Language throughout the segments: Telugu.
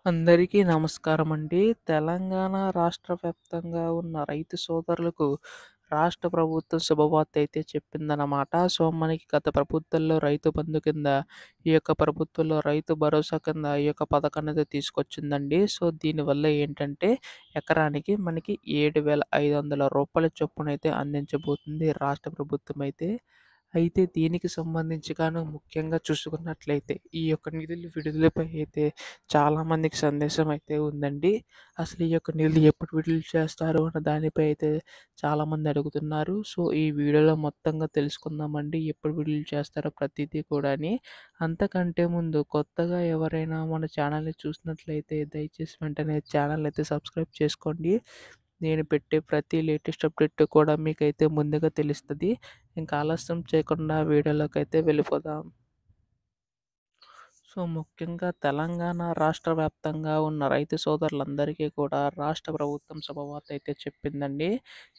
అందరికీ నమస్కారమండి. తెలంగాణ రాష్ట్ర వ్యాప్తంగా ఉన్న రైతు సోదరులకు రాష్ట్ర ప్రభుత్వం శుభవార్త అయితే చెప్పిందనమాట. సో, మనకి గత ప్రభుత్వంలో రైతు బంధు కింద, ఈ యొక్క ప్రభుత్వంలో రైతు భరోసా కింద ఈ యొక్క పథకాన్నయితే తీసుకొచ్చిందండి. సో, దీనివల్ల ఏంటంటే ఎకరానికి మనకి రూ. 7,500 చొప్పునైతే అందించబోతుంది రాష్ట్ర ప్రభుత్వం అయితే. అయితే దీనికి సంబంధించి గాను ముఖ్యంగా చూసుకున్నట్లయితే ఈ యొక్క నిధులు విడుదలపై అయితే చాలామందికి సందేశం అయితే ఉందండి. అసలు ఈ యొక్క నిధులు ఎప్పుడు విడుదల చేస్తారు అన్న దానిపై అయితే చాలామంది అడుగుతున్నారు. సో, ఈ వీడియోలో మొత్తంగా తెలుసుకుందామండి. ఎప్పుడు విడుదల చేస్తారో ప్రతీదీ కూడాని. అంతకంటే ముందు కొత్తగా ఎవరైనా మన ఛానల్‌ని చూసినట్లయితే దయచేసి వెంటనే ఛానల్ అయితే సబ్స్క్రైబ్ చేసుకోండి. నేను పెట్టే ప్రతి లేటెస్ట్ అప్డేట్ కూడా మీకైతే ముందుగా తెలుస్తది. ఇంకా ఆలస్యం చేయకుండా వీడియోలోకైతే వెళ్ళిపోదాం. సో, ముఖ్యంగా తెలంగాణ రాష్ట్ర వ్యాప్తంగా ఉన్న రైతు సోదరులందరికీ కూడా రాష్ట్ర ప్రభుత్వం శుభవార్త అయితే చెప్పిందండి.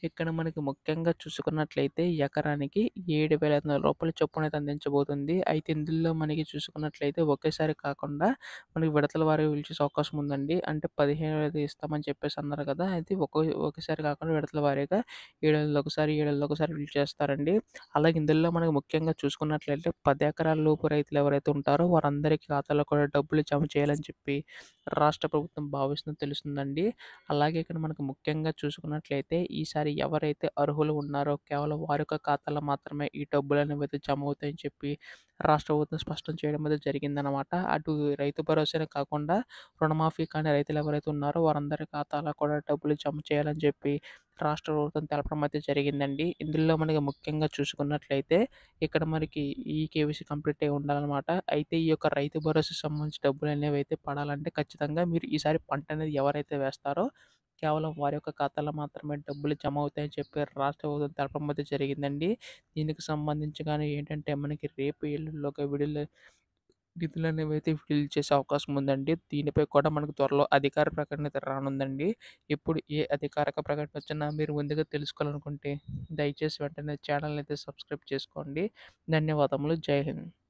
ఇక్కడ మనకి ముఖ్యంగా చూసుకున్నట్లయితే ఎకరానికి రూ. 7,500 చొప్పునైతే అందించబోతుంది. అయితే ఇందులో మనకి చూసుకున్నట్లయితే ఒకేసారి కాకుండా మనకి విడతల వారీగా పిలిచేసే అవకాశం ఉందండి. అంటే 15,000 ఇస్తామని చెప్పేసి అన్నారు కదా! అయితే ఒకేసారి కాకుండా విడతల వారీగా 7,000 ఒకసారి, 7,000 ఒకసారి చేస్తారండి. అలాగే ఇందులో మనకు ముఖ్యంగా చూసుకున్నట్లయితే 10 ఎకరాల లోపు రైతులు ఎవరైతే ఉంటారో వారందరికీ ఖాతాలో కూడా డబ్బులు జమ చేయాలని చెప్పి రాష్ట్ర ప్రభుత్వం భావిస్తుందో తెలుస్తుందండి. అలాగే ఇక్కడ మనకు ముఖ్యంగా చూసుకున్నట్లయితే ఈసారి ఎవరైతే అర్హులు ఉన్నారో కేవలం వారి యొక్క ఖాతాలో మాత్రమే ఈ డబ్బులనేవి అయితే జమ అవుతాయని చెప్పి రాష్ట్ర ప్రభుత్వం స్పష్టం చేయడం అయితే జరిగిందనమాట. అటు రైతు భరోసానే కాకుండా రుణమాఫీ కాని రైతులు ఎవరైతే ఉన్నారో వారందరి ఖాతాలో కూడా డబ్బులు జమ చేయాలని చెప్పి రాష్ట్ర ప్రభుత్వం తెలపడం అయితే జరిగిందండి. ఇందులో మనకి ముఖ్యంగా చూసుకున్నట్లయితే ఇక్కడ మనకి ఈ కేవైసీ కంప్లీట్ అయ్యి ఉండాలనమాట. అయితే ఈ యొక్క రైతు భరోసాకి సంబంధించి డబ్బులనేవి అయితే పడాలంటే ఖచ్చితంగా మీరు ఈసారి పంట అనేది ఎవరైతే వేస్తారో కేవలం వారి యొక్క ఖాతాలో మాత్రమే డబ్బులు జమ అవుతాయని చెప్పి రాష్ట్ర ప్రభుత్వం తెలపడం అయితే జరిగిందండి. దీనికి సంబంధించి గాని ఏంటంటే మనకి రేపు ఎల్లుండిలోగా నిధులనేవైతే విడుదల చేసే అవకాశం ఉందండి. దీనిపై కూడా మనకు త్వరలో అధికార ప్రకటన అయితే రానుందండి. ఎప్పుడు ఏ అధికారిక ప్రకటన వచ్చినా మీరు ముందుగా తెలుసుకోవాలనుకుంటే దయచేసి వెంటనే ఛానల్‌ని అయితే సబ్స్క్రైబ్ చేసుకోండి. ధన్యవాదములు. జై హింద్.